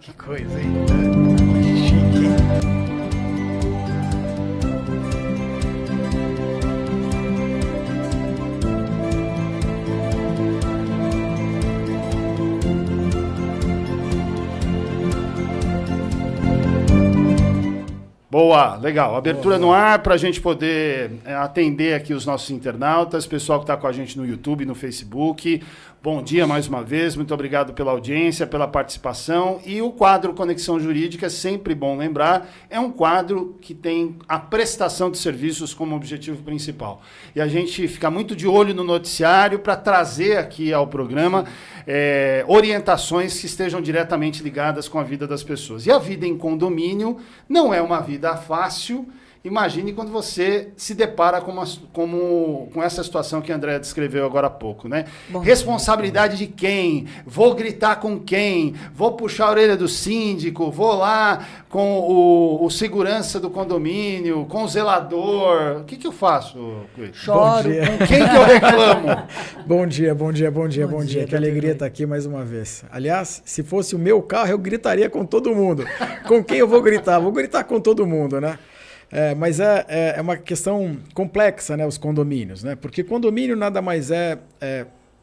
Que coisa, hein? Que chique. Boa, legal. Abertura no ar para a gente poder atender aqui os nossos internautas, pessoal que está com a gente no YouTube, no Facebook. Bom dia mais uma vez, muito obrigado pela audiência, pela participação. E o quadro Conexão Jurídica, sempre bom lembrar, é um quadro que tem a prestação de serviços como objetivo principal. E a gente fica muito de olho no noticiário para trazer aqui ao programa orientações que estejam diretamente ligadas com a vida das pessoas. E a vida em condomínio não é uma vida fácil. Imagine quando você se depara com essa situação que a Andréa descreveu agora há pouco, né? Responsabilidade de quem? Vou gritar com quem? Vou puxar a orelha do síndico? Vou lá com o segurança do condomínio? Com o zelador? O que eu faço? Choro. Com quem que eu reclamo? Bom dia. Que alegria estar aqui mais uma vez. Aliás, se fosse o meu carro, eu gritaria com todo mundo. Com quem eu vou gritar? Vou gritar com todo mundo, né? Mas é uma questão complexa, né, os condomínios, né? Porque condomínio nada mais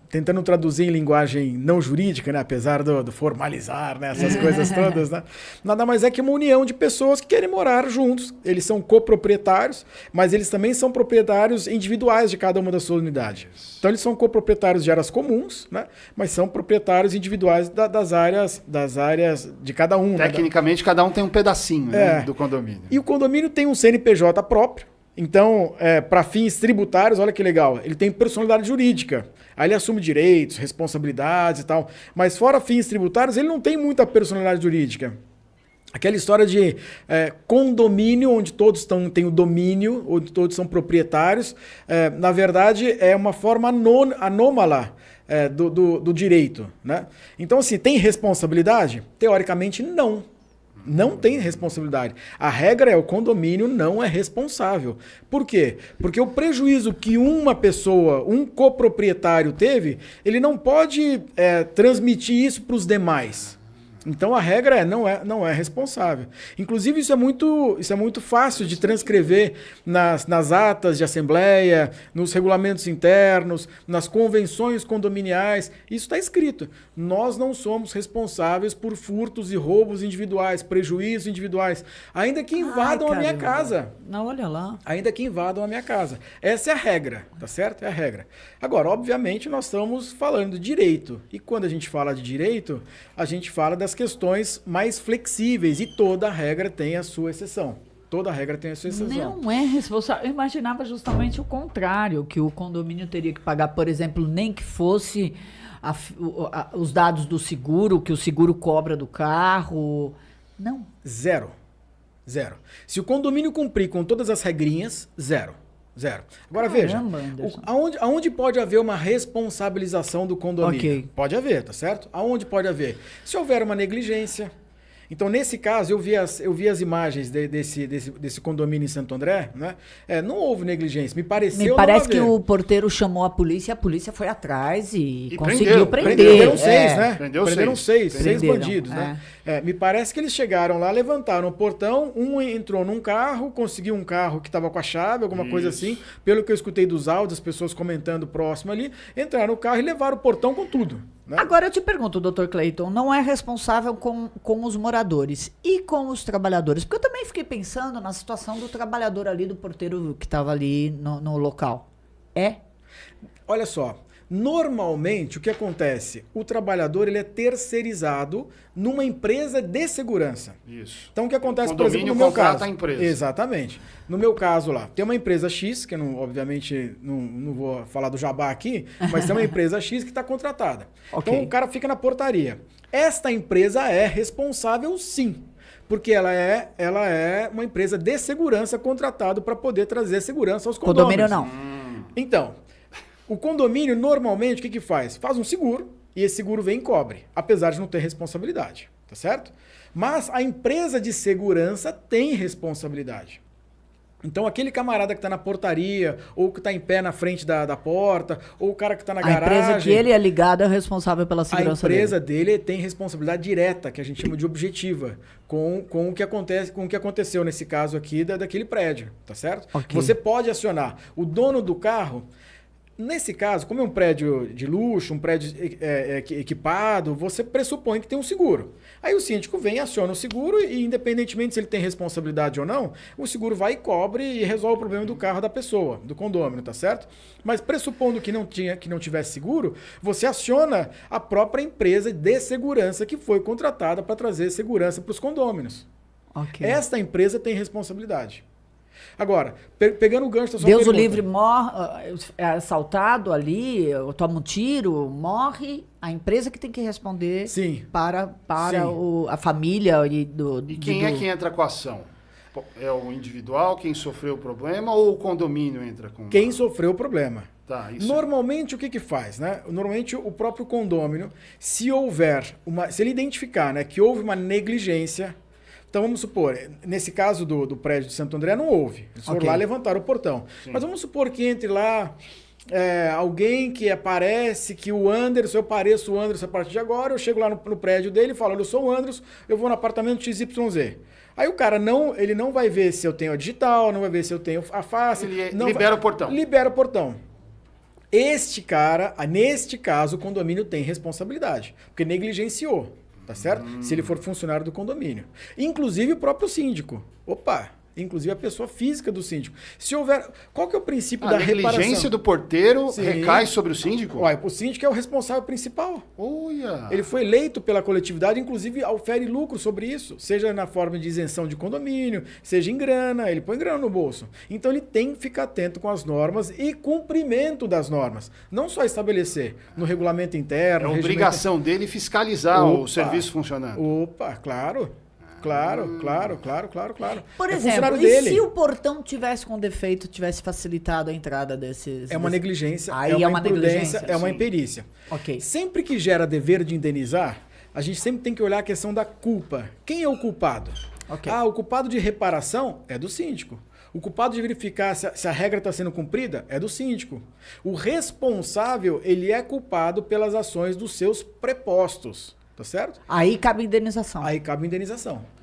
tentando traduzir em linguagem não jurídica, né, apesar do formalizar, né, essas coisas todas, né, nada mais é que uma união de pessoas que querem morar juntos. Eles são coproprietários, mas eles também são proprietários individuais de cada uma das suas unidades. Então eles são coproprietários de áreas comuns, né, mas são proprietários individuais das áreas de cada um. Tecnicamente, cada um tem um pedacinho, né, do condomínio. E o condomínio tem um CNPJ próprio. Então, para fins tributários, olha que legal, ele tem personalidade jurídica. Aí ele assume direitos, responsabilidades e tal. Mas fora fins tributários, ele não tem muita personalidade jurídica. Aquela história de condomínio, onde todos têm o domínio, onde todos são proprietários, na verdade é uma forma anômala do direito, né? Então, assim, tem responsabilidade? Teoricamente, não. Não tem responsabilidade. A regra é o condomínio não é responsável. Por quê? Porque o prejuízo que uma pessoa, um coproprietário teve, ele não pode transmitir isso para os demais. Então a regra não é responsável. Inclusive isso é muito fácil de transcrever nas atas de assembleia, nos regulamentos internos, nas convenções condominiais. Isso está escrito. Nós não somos responsáveis por furtos e roubos individuais, prejuízos individuais, ainda que invadam a minha casa. Não, olha lá. Ainda que invadam a minha casa. Essa é a regra, tá certo? É a regra. Agora, obviamente, nós estamos falando de direito. E quando a gente fala de direito, a gente fala das questões mais flexíveis e toda regra tem a sua exceção. Toda regra tem a sua exceção. Não é responsável. Eu imaginava justamente o contrário, que o condomínio teria que pagar, por exemplo, nem que fosse os dados do seguro, que o seguro cobra do carro. Não. Zero. Se o condomínio cumprir com todas as regrinhas, zero. Agora Caramba, veja, aonde pode haver uma responsabilização do condomínio? Okay. Pode haver, tá certo? Aonde pode haver? Se houver uma negligência. Então, nesse caso, eu vi as imagens desse condomínio em Santo André, né? Não houve negligência, me parece que o porteiro chamou a polícia foi atrás e conseguiu prender. Prenderam seis, né? Prenderam seis bandidos, né? Me parece que eles chegaram lá, levantaram o portão, um entrou num carro, conseguiu um carro que estava com a chave, alguma coisa assim, pelo que eu escutei dos áudios, as pessoas comentando próximo ali, entraram no carro e levaram o portão com tudo. Né? Agora eu te pergunto, Dr. Cleiton, não é responsável com os moradores e com os trabalhadores? Porque eu também fiquei pensando na situação do trabalhador ali, do porteiro que estava ali no local. Olha só, normalmente o que acontece? O trabalhador ele é terceirizado numa empresa de segurança. Isso. Então o que acontece, o por exemplo, no meu caso? A empresa. Exatamente. No meu caso lá, tem uma empresa X, que eu obviamente não vou falar do jabá aqui, mas tem uma empresa X que está contratada. Okay. Então o cara fica na portaria. Esta empresa é responsável sim. Porque ela é uma empresa de segurança contratada para poder trazer segurança aos condôminos. Condomínio não. Então, o condomínio normalmente o que faz? Faz um seguro e esse seguro vem e cobre, apesar de não ter responsabilidade, tá certo? Mas a empresa de segurança tem responsabilidade. Então, aquele camarada que está na portaria, ou que está em pé na frente da porta, ou o cara que está na A garagem... empresa que ele é ligado é responsável pela segurança A empresa dele tem responsabilidade direta, que a gente chama de objetiva, com o que acontece, com o que aconteceu nesse caso aqui daquele prédio, tá certo? Ok. Você pode acionar o dono do carro. Nesse caso, como é um prédio de luxo, um prédio equipado, você pressupõe que tem um seguro. Aí o síndico vem, aciona o seguro e, independentemente se ele tem responsabilidade ou não, o seguro vai e cobre e resolve o problema do carro da pessoa, do condômino, tá certo? Mas pressupondo que não tivesse seguro, você aciona a própria empresa de segurança que foi contratada para trazer segurança para os condôminos. Ok. Esta empresa tem responsabilidade. Agora, pegando o gancho da sua Deus o pergunta, livre, é assaltado ali, toma um tiro, morre, a empresa que tem que responder Sim. para Sim. a família E quem é que entra com a ação? É o individual, quem sofreu o problema, ou o condomínio entra com... Quem sofreu o problema. Tá, isso. Normalmente, o que faz, né? Normalmente, o próprio condômino, se ele identificar, né, que houve uma negligência. Então, vamos supor, nesse caso do prédio de Santo André, não houve. Eles foram lá levantar o portão. Sim. Mas vamos supor que entre lá alguém que aparece, que o Anderson, eu pareço o Anderson a partir de agora, eu chego lá no prédio dele e falo, eu sou o Anderson, eu vou no apartamento XYZ. Aí o cara ele não vai ver se eu tenho a digital, não vai ver se eu tenho a face. Libera o portão. Libera o portão. Neste caso, o condomínio tem responsabilidade, porque negligenciou. Tá certo? Se ele for funcionário do condomínio. Inclusive o próprio síndico. Inclusive a pessoa física do síndico. Se houver... Qual que é o princípio da reparação? A negligência do porteiro Sim. recai sobre o síndico? O síndico é o responsável principal. Olha! Ele foi eleito pela coletividade, inclusive ofere lucro sobre isso. Seja na forma de isenção de condomínio, seja em grana, ele põe grana no bolso. Então ele tem que ficar atento com as normas e cumprimento das normas. Não só estabelecer no regulamento interno... É obrigação dele fiscalizar o serviço funcionando. Claro. Claro. Por exemplo, se o portão tivesse com defeito, tivesse facilitado a entrada desses... É uma negligência, Aí é uma imprudência, negligência, é uma sim. imperícia. Ok. Sempre que gera dever de indenizar, a gente sempre tem que olhar a questão da culpa. Quem é o culpado? Ok. O culpado de reparação é do síndico. O culpado de verificar se a regra está sendo cumprida é do síndico. O responsável, ele é culpado pelas ações dos seus prepostos. Tá certo? Aí cabe indenização.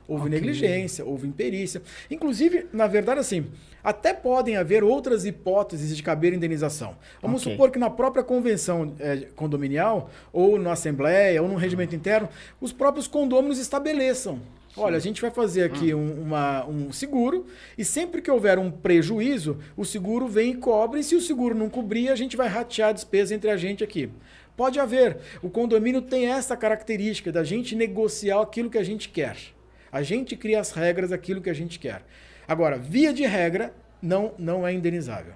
Houve negligência, houve imperícia. Inclusive, na verdade, assim, até podem haver outras hipóteses de caber indenização. Vamos supor que na própria convenção condominial, ou na assembleia, ou no regimento interno, os próprios condôminos estabeleçam. Olha, a gente vai fazer aqui um seguro e sempre que houver um prejuízo, o seguro vem e cobre. E se o seguro não cobrir, a gente vai ratear a despesa entre a gente aqui. Pode haver. O condomínio tem essa característica da gente negociar aquilo que a gente quer. A gente cria as regras daquilo que a gente quer. Agora, via de regra, não é indenizável.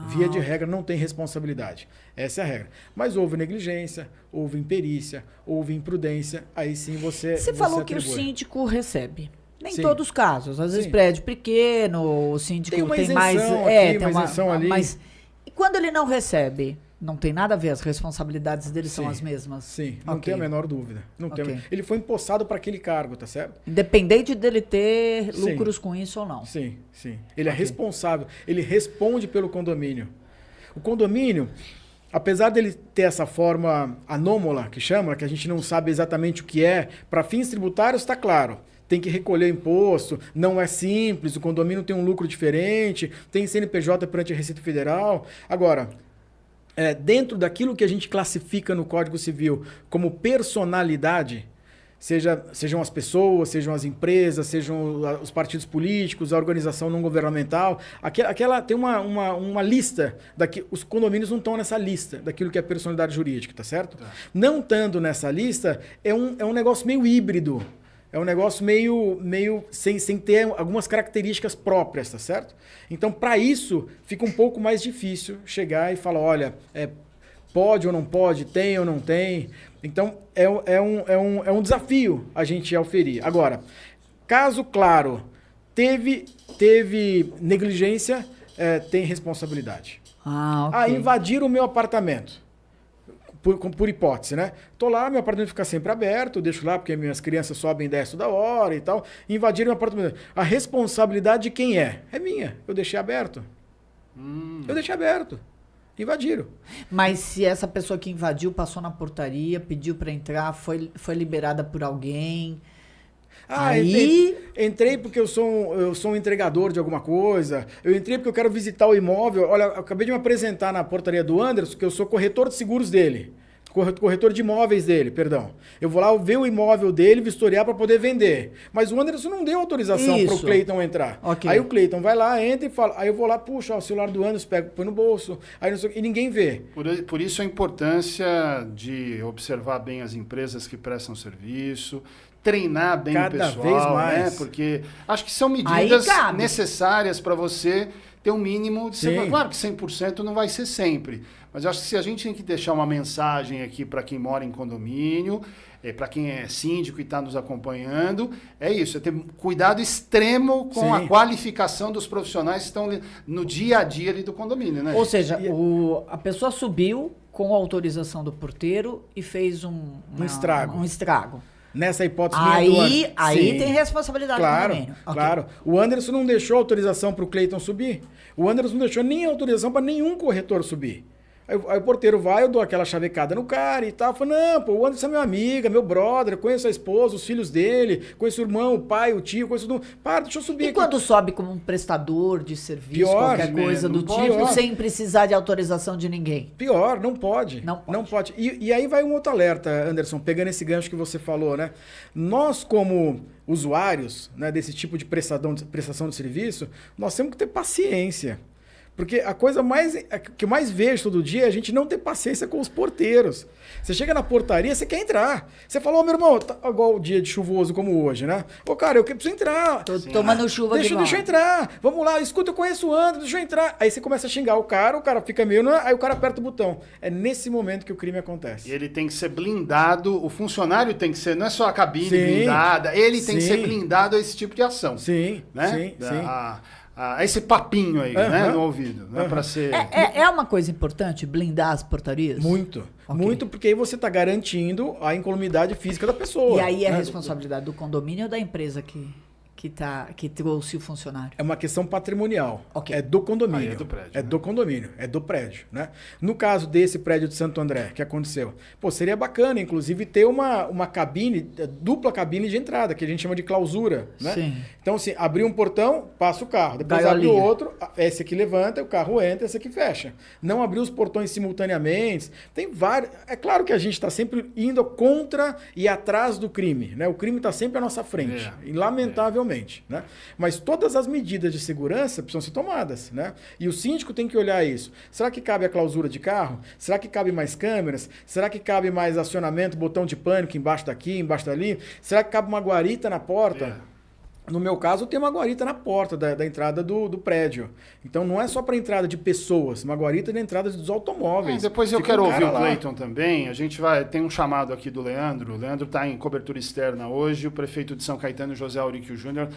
Via de regra, não tem responsabilidade. Essa é a regra. Mas houve negligência, houve imperícia, houve imprudência, aí sim você falou que o atribui. síndico recebe. Nem Sim. todos os casos. Às vezes Sim. prédio pequeno, o síndico Tem uma tem mais... isenção aqui, uma isenção ali. Mas e quando ele não recebe? Não tem nada a ver, as responsabilidades dele são Sim. as mesmas? Sim, não Ok. tem a menor dúvida. Ele foi empossado para aquele cargo, tá certo? Independente dele ter Sim. lucros com isso ou não. Sim. Ele é responsável, ele responde pelo condomínio. O condomínio, apesar dele ter essa forma anômala, que chama, que a gente não sabe exatamente o que é, para fins tributários está claro. Tem que recolher imposto, não é simples, o condomínio tem um lucro diferente, tem CNPJ perante a Receita Federal. Agora, dentro daquilo que a gente classifica no Código Civil como personalidade, sejam as pessoas, sejam as empresas, sejam os partidos políticos, a organização não governamental, aquela tem uma lista, os condomínios não estão nessa lista daquilo que é personalidade jurídica, tá certo? Não estando nessa lista, é um negócio meio híbrido. É um negócio meio sem ter algumas características próprias, tá certo? Então, para isso, fica um pouco mais difícil chegar e falar, olha, pode ou não pode, tem ou não tem. Então, é um desafio a gente auferir. Agora, caso claro, teve negligência, tem responsabilidade. Ok. Invadir o meu apartamento. por hipótese, né? Tô lá, meu apartamento fica sempre aberto, eu deixo lá porque minhas crianças sobem e descem da hora e tal. Invadiram meu apartamento. A responsabilidade de quem é? É minha. Eu deixei aberto. Eu deixei aberto. Invadiram. Mas se essa pessoa que invadiu passou na portaria, pediu para entrar, foi liberada por alguém... Aí entrei porque eu sou um entregador de alguma coisa. Eu entrei porque eu quero visitar o imóvel. Olha, eu acabei de me apresentar na portaria do Anderson, que eu sou corretor de seguros dele. Corretor de imóveis dele, perdão. Eu vou lá ver o imóvel dele, vistoriar para poder vender. Mas o Anderson não deu autorização para o Cleiton entrar. Okay. Aí o Cleiton vai lá, entra e fala. Aí eu vou lá, puxa, ó, o celular do Anderson, pego, põe no bolso. Aí não sei, e ninguém vê. Por isso a importância de observar bem as empresas que prestam serviço, treinar bem o pessoal, vez mais. né? Porque acho que são medidas necessárias para você ter um mínimo de segurança. Claro que 100% não vai ser sempre, mas eu acho que se a gente tem que deixar uma mensagem aqui para quem mora em condomínio, para quem é síndico e está nos acompanhando, é isso, é ter cuidado extremo com a qualificação dos profissionais que estão no dia a dia ali do condomínio, né? Ou seja, a pessoa subiu com a autorização do porteiro e fez um estrago. Nessa hipótese aí tem responsabilidade do condomínio. Claro. O Anderson não deixou autorização para o Cleiton subir. O Anderson não deixou nem autorização para nenhum corretor subir. Aí o porteiro vai, eu dou aquela chavecada no cara e tal. Falo, não, pô, o Anderson é meu amigo, meu brother, eu conheço a esposa, os filhos dele, conheço o irmão, o pai, o tio, conheço tudo. Para, deixa eu subir aqui. E quando sobe como um prestador de serviço, qualquer coisa do tipo, sem precisar de autorização de ninguém? Pior, não pode. Não pode. E aí vai um outro alerta, Anderson, pegando esse gancho que você falou, né? Nós, como usuários, né, desse tipo de prestação de serviço, nós temos que ter paciência. Porque a coisa que eu mais vejo todo dia é a gente não ter paciência com os porteiros. Você chega na portaria, você quer entrar. Você fala, meu irmão, tá igual o dia de chuvoso como hoje, né? Cara, eu preciso entrar. Tô tomando chuva deixa eu entrar. Vamos lá, escuta, eu conheço o André, deixa eu entrar. Aí você começa a xingar o cara fica meio... Aí o cara aperta o botão. É nesse momento que o crime acontece. E ele tem que ser blindado, o funcionário tem que ser, não é só a cabine blindada, ele tem que ser blindado a esse tipo de ação. Sim, né? Esse papinho aí, né, no ouvido, né, para ser... É uma coisa importante blindar as portarias? Muito, muito, porque aí você está garantindo a incolumidade física da pessoa. E aí é a responsabilidade do condomínio ou da empresa que trouxe o funcionário? É uma questão patrimonial. É do condomínio. É do prédio. É do condomínio, é do prédio, né? No caso desse prédio de Santo André, que aconteceu, seria bacana, inclusive, ter uma cabine, dupla cabine de entrada, que a gente chama de clausura, né? Sim. Então, assim, abrir um portão, passa o carro. Depois abre o outro, esse aqui levanta, o carro entra, esse aqui fecha. Não abrir os portões simultaneamente. Tem vários... É claro que a gente está sempre indo contra e atrás do crime, né? O crime está sempre à nossa frente. E, lamentavelmente, né? Mas todas as medidas de segurança precisam ser tomadas, né? E o síndico tem que olhar isso. Será que cabe a clausura de carro? Será que cabe mais câmeras? Será que cabe mais acionamento, botão de pânico embaixo daqui, embaixo dali? Será que cabe uma guarita na porta? No meu caso, tem uma guarita na porta da entrada do prédio. Então, não é só para entrada de pessoas, uma guarita de entrada dos automóveis. Depois eu quero ouvir o Cleiton também. A gente tem um chamado aqui do Leandro. O Leandro está em cobertura externa hoje. O prefeito de São Caetano, José Auríquio Júnior,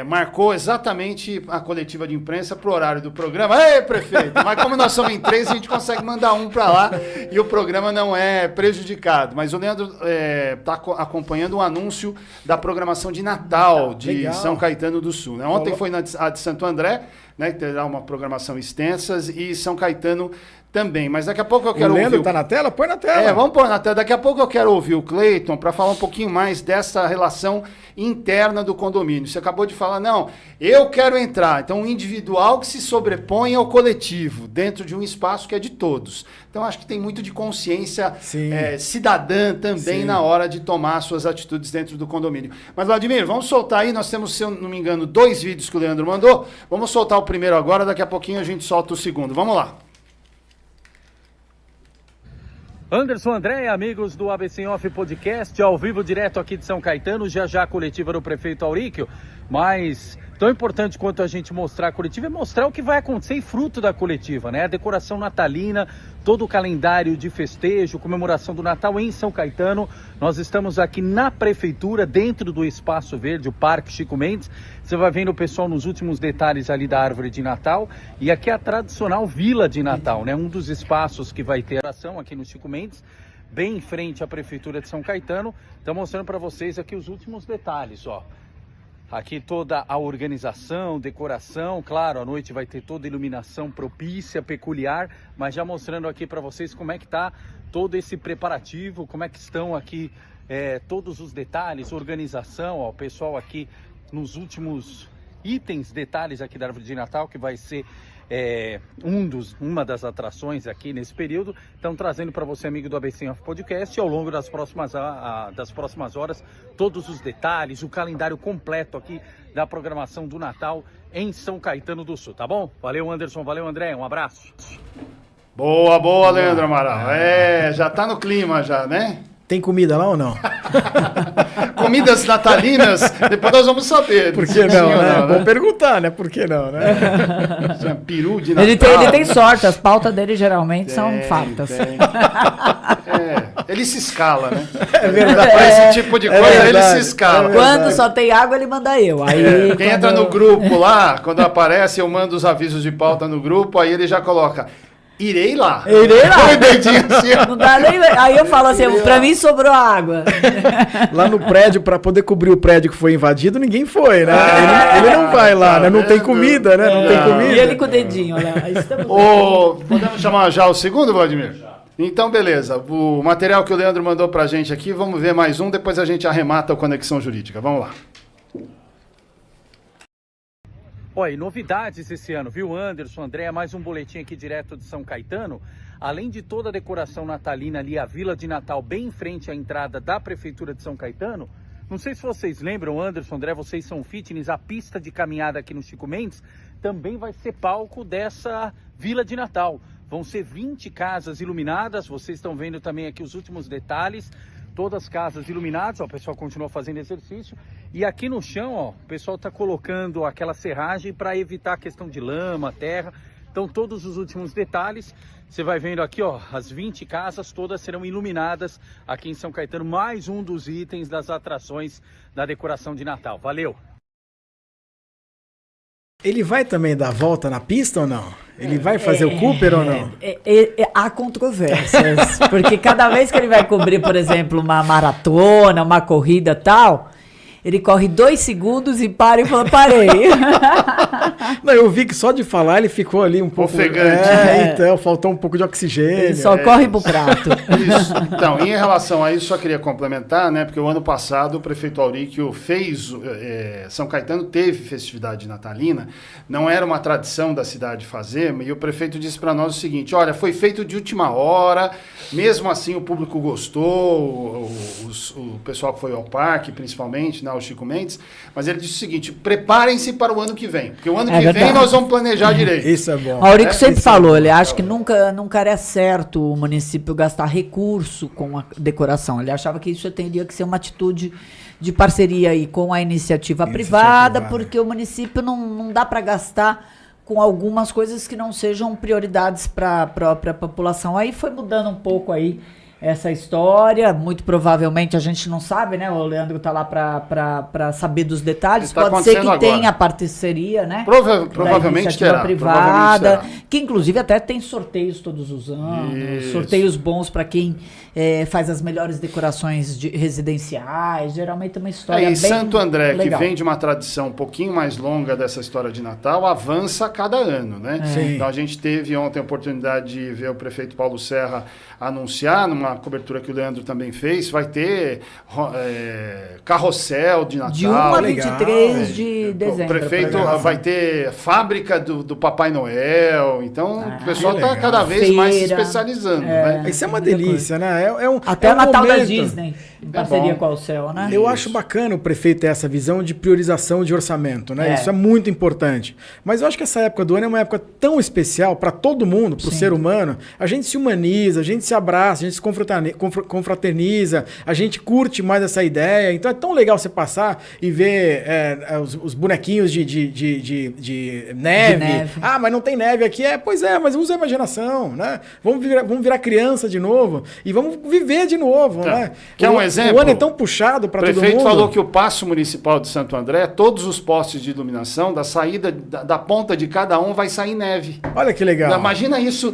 marcou exatamente a coletiva de imprensa para o horário do programa. Ei, prefeito! Mas como nós somos em 3, a gente consegue mandar um para lá e o programa não é prejudicado. Mas o Leandro está acompanhando um anúncio da programação de Natal de São Caetano do Sul. Né? Ontem foi a de Santo André, né, que terá uma programação extensa, e São Caetano também. Mas daqui a pouco eu quero ouvir... O Leandro está na tela? Põe na tela. Vamos pôr na tela. Daqui a pouco eu quero ouvir o Cleiton para falar um pouquinho mais dessa relação interna do condomínio. Você acabou de falar, não, eu quero entrar. Então, um individual que se sobrepõe ao coletivo, dentro de um espaço que é de todos. Então, acho que tem muito de consciência cidadã também na hora de tomar suas atitudes dentro do condomínio. Mas, Vladimir, vamos soltar aí. Nós temos, se eu não me engano, 2 vídeos que o Leandro mandou. Vamos soltar o primeiro agora, daqui a pouquinho a gente solta o segundo. Vamos lá. Anderson André, amigos do ABC Off Podcast, ao vivo direto aqui de São Caetano, já a coletiva do prefeito Auríquio. Mas tão importante quanto a gente mostrar a coletiva é mostrar o que vai acontecer e fruto da coletiva, né? A decoração natalina, todo o calendário de festejo, comemoração do Natal em São Caetano. Nós estamos aqui na prefeitura, dentro do Espaço Verde, o Parque Chico Mendes. Você vai vendo o pessoal nos últimos detalhes ali da árvore de Natal. E aqui é a tradicional Vila de Natal, né? Um dos espaços que vai ter ação aqui no Chico Mendes, bem em frente à prefeitura de São Caetano. Estou mostrando para vocês aqui os últimos detalhes, ó. Aqui toda a organização, decoração, claro, à noite vai ter toda a iluminação propícia, peculiar, mas já mostrando aqui para vocês como é que tá todo esse preparativo, como é que estão aqui todos os detalhes, organização, ó, o pessoal aqui nos últimos itens, detalhes aqui da árvore de Natal, que vai ser uma das atrações aqui nesse período. Estão trazendo para você, amigo do ABC Off Podcast, e ao longo das próximas horas, todos os detalhes, o calendário completo aqui da programação do Natal em São Caetano do Sul, tá bom? Valeu, Anderson, valeu, André, um abraço. Boa, Leandro Amaral. Já tá no clima já, né? Tem comida lá ou não? Comidas natalinas, depois nós vamos saber. Por que não, né? Vamos perguntar, né? Por que não, né? Peru de Natal. Ele tem sorte, as pautas dele geralmente são fartas. Ele se escala, né? É verdade. Pra esse tipo de coisa, ele se escala. Quando só tem água, ele manda eu. Aí, quem entra no grupo lá, quando aparece, eu mando os avisos de pauta no grupo, aí ele já coloca... Irei lá. Assim. Não dá nem... Aí eu falo assim, pra mim sobrou água. Lá no prédio, pra poder cobrir o prédio que foi invadido, ninguém foi, né? Ele não vai lá, né? Não tem comida, né? Não tem comida. E ele com o dedinho, olha. Podemos chamar já o segundo, Vladimir? Então, beleza. O material que o Leandro mandou pra gente aqui, vamos ver mais um, depois a gente arremata o Conexão Jurídica. Vamos lá. Olha, e novidades esse ano, viu, Anderson, André? Mais um boletim aqui direto de São Caetano. Além de toda a decoração natalina ali, a Vila de Natal, bem em frente à entrada da Prefeitura de São Caetano. Não sei se vocês lembram, Anderson, André, vocês são fitness, a pista de caminhada aqui no Chico Mendes também vai ser palco dessa Vila de Natal. Vão ser 20 casas iluminadas, vocês estão vendo também aqui os últimos detalhes. Todas as casas iluminadas, ó, o pessoal continua fazendo exercício. E aqui no chão, ó, o pessoal está colocando aquela serragem para evitar a questão de lama, terra. Então, todos os últimos detalhes, você vai vendo aqui, ó, as 20 casas todas serão iluminadas aqui em São Caetano. Mais um dos itens das atrações da decoração de Natal. Valeu! Ele vai também dar volta na pista ou não? Ele vai fazer o Cooper ou não? Há controvérsias, porque cada vez que ele vai cobrir, por exemplo, uma maratona, uma corrida tal, ele corre 2 segundos e para e fala, parei. Não, eu vi que só de falar ele ficou ali um pouco... ofegante. Então, faltou um pouco de oxigênio. Ele só corre pro prato. Isso. Então, em relação a isso, só queria complementar, né? Porque o ano passado o prefeito Auríquio fez... São Caetano teve festividade natalina, não era uma tradição da cidade fazer, e o prefeito disse para nós o seguinte, olha, foi feito de última hora, mesmo assim o público gostou, o pessoal que foi ao parque, principalmente, né, o Chico Mendes, mas ele disse o seguinte, preparem-se para o ano que vem, porque o ano que vem nós vamos planejar direito. Isso é bom. Aurico sempre falou, ele acha que nunca era certo o município gastar recurso com a decoração, ele achava que isso teria que ser uma atitude de parceria aí com a iniciativa privada, porque o município não dá para gastar com algumas coisas que não sejam prioridades para a própria população. Aí foi mudando um pouco aí essa história, muito provavelmente a gente não sabe, né? O Leandro tá lá para saber dos detalhes. Tá Pode ser que agora. Tenha parceria, né? Provavelmente terá. Privada, que inclusive até tem sorteios todos os anos, Isso. sorteios bons para quem faz as melhores decorações residenciais, geralmente é uma história bem Santo André, legal. que vem de uma tradição um pouquinho mais longa dessa história de Natal, avança a cada ano, né? Sim. Então a gente teve ontem a oportunidade de ver o prefeito Paulo Serra anunciar, numa cobertura que o Leandro também fez, vai ter carrossel de Natal. De 1 a legal, 23 de dezembro. O prefeito vai ter fábrica do Papai Noel, então o pessoal está cada vez mais se Feira. especializando, né? Isso é uma delícia, né? Até é o Natal da momento. Disney. Em parceria bom. com a Alcel, né? Eu acho bacana o prefeito ter essa visão de priorização de orçamento, né? É. Isso é muito importante. Mas eu acho que essa época do ano é uma época tão especial para todo mundo, para o Sim. ser humano. A gente se humaniza, a gente se abraça, a gente se confraterniza, a gente curte mais essa ideia. Então é tão legal você passar e ver os bonequinhos de neve. neve. Ah, mas não tem neve aqui. Pois é, mas usa a imaginação, né? Vamos virar criança de novo e vamos viver de novo, Tá. né? Quer um exemplo? O ano é tão puxado para O todo mundo. prefeito falou que o Paço Municipal de Santo André, todos os postes de iluminação, da saída da ponta de cada um vai sair neve. Olha que legal. Imagina isso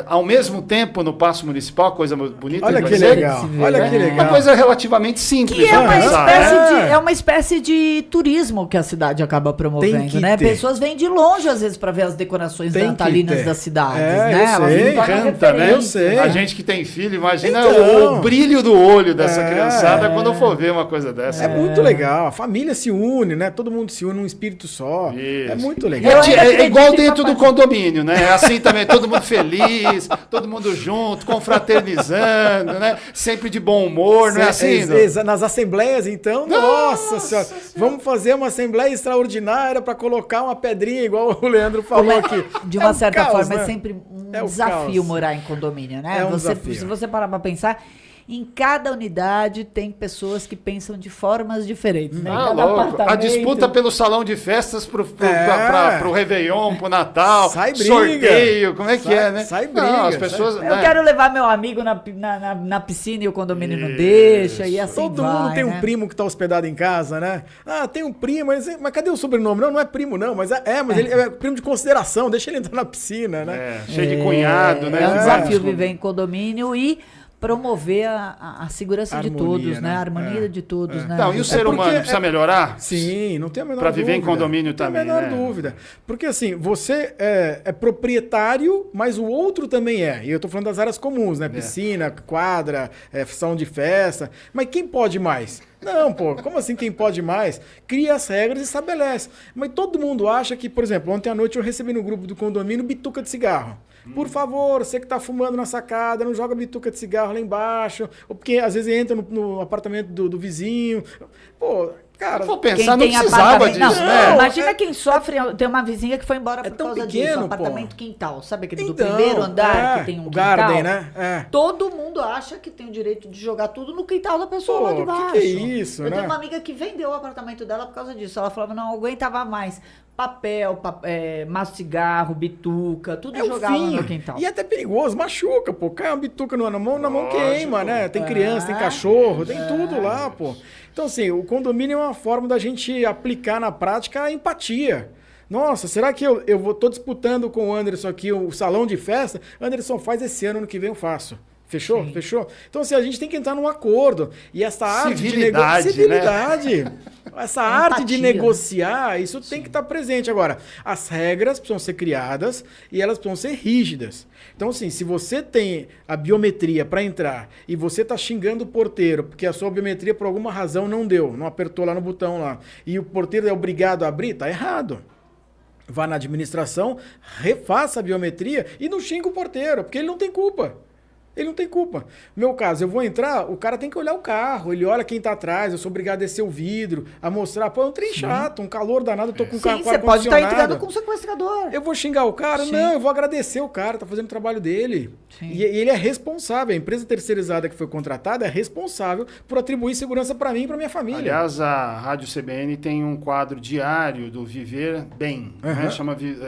ao mesmo tempo no Paço Municipal, coisa bonita. Olha vai que ser. legal. Se vê, Olha né? que legal. Uma coisa relativamente simples. Que é vamos uma, pensar, espécie né? é uma espécie de turismo que a cidade acaba Tem promovendo, que né? ter. Pessoas vêm de longe, às vezes, para ver as decorações Tem que natalinas ter. das cidades, É, né? eu Elas sei, se tornam canta, né? Eu referência. sei. A gente que tem filho, imagina Então. o brilho do olho dessa É. criançada quando for ver uma coisa dessa. É muito legal. A família se une, né? Todo mundo se une num espírito só. Isso. É muito Eu legal. ainda É igual acredito em dentro do papai. condomínio, né? É assim também, todo mundo feliz, todo mundo junto, confraternizando, né? Sempre de bom humor, não é assim? Não? Nas assembleias, então, nossa senhora. Vamos fazer uma assembleia extraordinária para colocar uma pedrinha, igual o Leandro falou aqui. De É uma um certa caos, forma, né? é sempre um É o desafio caos. morar em condomínio, né? É um desafio. Se você parar pra pensar, em cada unidade tem pessoas que pensam de formas diferentes, né? Em Ah, cada louco. A apartamento. disputa pelo salão de festas pro Réveillon, pro Natal, Sai briga. sorteio, como é que é, né? Sai Não, briga, as pessoas... Eu né? quero levar meu amigo na piscina e o condomínio não deixa, e assim Todo vai, mundo tem um né? primo que tá hospedado em casa, né? Ah, tem um primo, mas cadê o sobrenome? Não é primo, não, mas ele é primo de consideração, deixa ele entrar na piscina, né? É, cheio de cunhado, né? É um Que desafio vai- viver em condomínio e promover a segurança de Harmonia, todos, né? né? A harmonia de todos, né? Não, e o ser porque humano precisa melhorar? Sim, não tem a menor Pra dúvida. viver em condomínio não tem também, a menor né? dúvida. Porque assim, você é proprietário, mas o outro também é. E eu tô falando das áreas comuns, né? Piscina, quadra, salão de festa. Mas quem pode mais? Não, pô, como assim quem pode mais? Cria as regras e estabelece. Mas todo mundo acha que, por exemplo, ontem à noite eu recebi no grupo do condomínio bituca de cigarro. Por favor, você que tá fumando na sacada, não joga bituca de cigarro lá embaixo. Ou porque às vezes entra no apartamento do vizinho. Pô, cara... Se for pensar, não precisava apartamento- disso, não, né? Imagina quem sofre. Tem uma vizinha que foi embora por tão causa pequeno, disso. pô. Apartamento quintal. Sabe aquele do Então, primeiro andar que tem um o quintal? garden, né? É. Todo mundo acha que tem o direito de jogar tudo no quintal da pessoa Pô, lá de que baixo. que é isso, Eu né? tenho uma amiga que vendeu o apartamento dela por causa disso. Ela falava, não aguentava mais. Papel, maço de cigarro, bituca, tudo É o jogava fim. no quintal. E é até perigoso, machuca, pô. Cai uma bituca na mão Lógico. queima, né? Tem criança, tem cachorro, tem tudo lá, pô. Então, assim, o condomínio é uma forma da gente aplicar na prática a empatia. Nossa, será que tô disputando com o Anderson aqui o salão de festa? Anderson, faz esse ano que vem eu faço. Fechou? Sim. Fechou? Então, assim, a gente tem que entrar num acordo. E essa arte Civilidade, de civilidade. Essa arte de Empatia. negociar, isso tem que estar presente. Agora, as regras precisam ser criadas e elas precisam ser rígidas. Então, assim, se você tem a biometria para entrar e você tá xingando o porteiro porque a sua biometria por alguma razão não deu, não apertou lá no botão lá, e o porteiro é obrigado a abrir, tá errado. Vá na administração, refaça a biometria e não xinga o porteiro, porque ele não tem culpa. Ele não tem culpa. No meu caso, eu vou entrar, o cara tem que olhar o carro, ele olha quem tá atrás, eu sou obrigado a descer o vidro, a mostrar, pô, é um trem chato, um calor danado, eu tô com o carro Sim, com você pode estar ar-condicionado. entrando com o sequestrador. Eu vou xingar o cara? Sim. Não, eu vou agradecer o cara, tá fazendo o trabalho dele. Sim. E ele é responsável, a empresa terceirizada que foi contratada é responsável por atribuir segurança para mim e para minha família. Aliás, a Rádio CBN tem um quadro diário do Viver Bem. Né?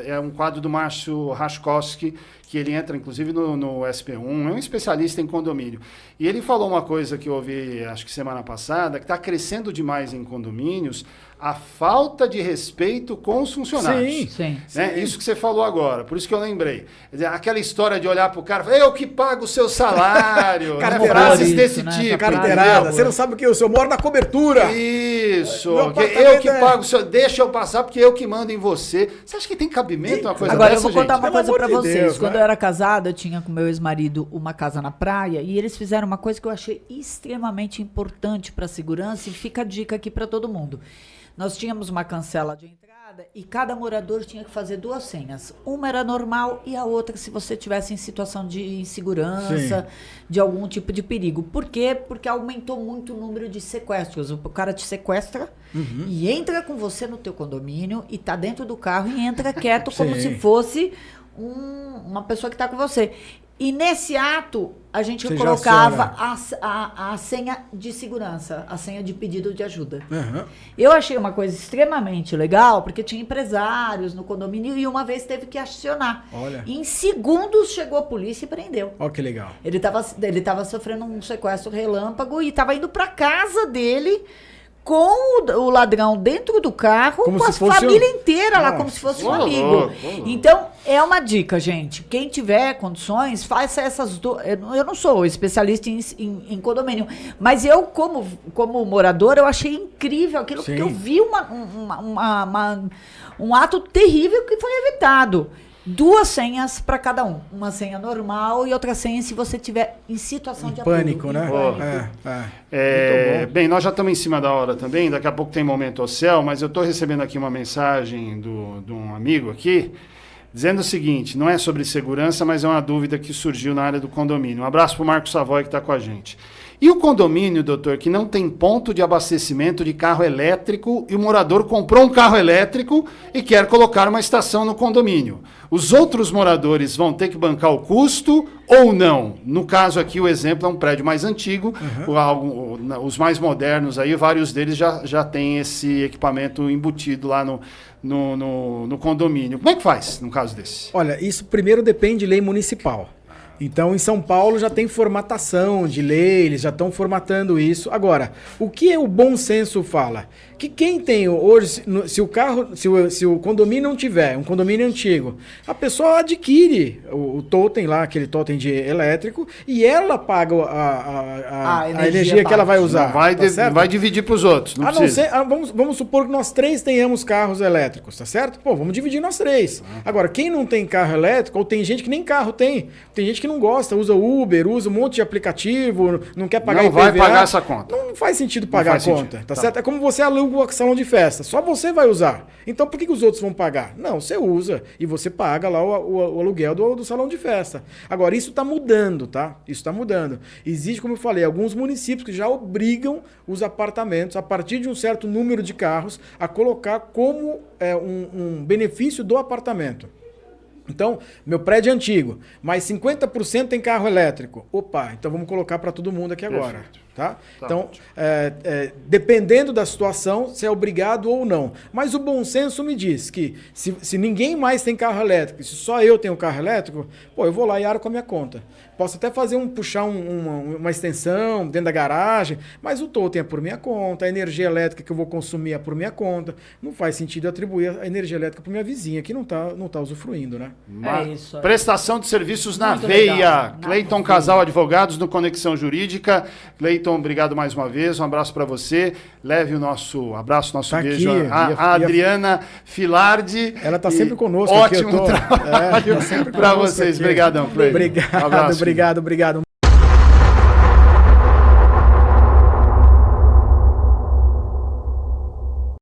É um quadro do Márcio Raskowski, que ele entra, inclusive, no SP1. É um especialista em condomínio. E ele falou uma coisa que eu ouvi, acho que semana passada, que está crescendo demais em condomínios a falta de respeito com os funcionários. Sim. Né? Isso que você falou agora, por isso que eu lembrei. Quer dizer, aquela história de olhar para o cara e falar, eu que pago o seu salário. Né? Carteirada. Frases Isso, desse né? tipo. Carteirada, entendeu? você não sabe o que eu moro na cobertura. Isso, Meu que apartamento eu que é- pago, o seu, deixa eu passar porque eu que mando em você. Você acha que tem cabimento uma coisa Agora, dessa, eu vou contar gente? uma Pelo coisa amor pra de vocês. Deus, Quando né? eu era casada, eu tinha com meu ex-marido uma casa na praia e eles fizeram uma coisa que eu achei extremamente importante para a segurança e fica a dica aqui para todo mundo. Nós tínhamos uma cancela de entrada e cada morador tinha que fazer 2 senhas. Uma era normal e a outra se você tivesse em situação de insegurança, de algum tipo de perigo. Por quê? Porque aumentou muito o número de sequestros. O cara te sequestra e entra com você no teu condomínio e tá dentro do carro e entra quieto como se fosse uma pessoa que está com você. E nesse ato, a gente colocava a senha de segurança, a senha de pedido de ajuda. Eu achei uma coisa extremamente legal, porque tinha empresários no condomínio e uma vez teve que acionar. Olha. Em segundos chegou a polícia e prendeu. Olha que legal. Ele estava sofrendo um sequestro relâmpago e estava indo para casa dele com o ladrão dentro do carro, como com a família inteira lá, como se fosse um amigo. Então, é uma dica, gente. Quem tiver condições, faça essas duas. Eu não sou especialista em condomínio, mas eu, como morador, eu achei incrível aquilo, porque eu vi um ato terrível que foi evitado. 2 senhas para cada um. Uma senha normal e outra senha se você estiver em situação de pânico, apuro. né? Bem, nós já estamos em cima da hora também, daqui a pouco tem Momento ao Céu, mas eu estou recebendo aqui uma mensagem de um amigo aqui, dizendo o seguinte, não é sobre segurança, mas é uma dúvida que surgiu na área do condomínio. Um abraço para o Marcos Savoy que está com a gente. E o condomínio, doutor, que não tem ponto de abastecimento de carro elétrico e o morador comprou um carro elétrico e quer colocar uma estação no condomínio. Os outros moradores vão ter que bancar o custo ou não? No caso aqui, o exemplo é um prédio mais antigo, os mais modernos aí, vários deles já têm esse equipamento embutido lá no condomínio. Como é que faz num caso desse? Olha, isso primeiro depende de lei municipal. Então, em São Paulo já tem formatação de lei, eles já estão formatando isso. Agora, o que o bom senso fala? Que quem tem hoje, se o condomínio não tiver, um condomínio antigo, a pessoa adquire o totem lá, aquele totem de elétrico, e ela paga a energia que ela vai usar. Não vai dividir para os outros, não precisa. Vamos supor que nós 3 tenhamos carros elétricos, tá certo? Pô, vamos dividir nós 3. Agora, quem não tem carro elétrico, ou tem gente que nem carro tem gente que não gosta, usa Uber, usa um monte de aplicativo, não quer pagar IPVA. Não vai pagar essa conta. Não faz sentido pagar a conta, tá certo? É como você aluga o salão de festa, só você vai usar. Então por que os outros vão pagar? Não, você usa e você paga lá o aluguel do salão de festa. Agora, isso está mudando, tá? Isso está mudando. Existe, como eu falei, alguns municípios que já obrigam os apartamentos, a partir de um certo número de carros, a colocar como um benefício do apartamento. Então, meu prédio é antigo, mas 50% tem carro elétrico. Opa, então vamos colocar para todo mundo aqui agora. Perfeito. Tá? Então, dependendo da situação, se é obrigado ou não. Mas o bom senso me diz que se ninguém mais tem carro elétrico, se só eu tenho carro elétrico, eu vou lá e aro com a minha conta. Posso até puxar uma extensão dentro da garagem, mas o totem é por minha conta, a energia elétrica que eu vou consumir é por minha conta. Não faz sentido atribuir a energia elétrica para minha vizinha, que não tá usufruindo, né? Isso aí. Prestação de serviços na Muito veia. legal. Cleiton Casal Advogados no Conexão Jurídica. Cleiton, obrigado mais uma vez. Um abraço para você. Leve o nosso abraço, nosso beijo a Adriana Filardi. Ela está sempre conosco. Ótimo trabalho para vocês. Obrigadão, Cleiton. Obrigado.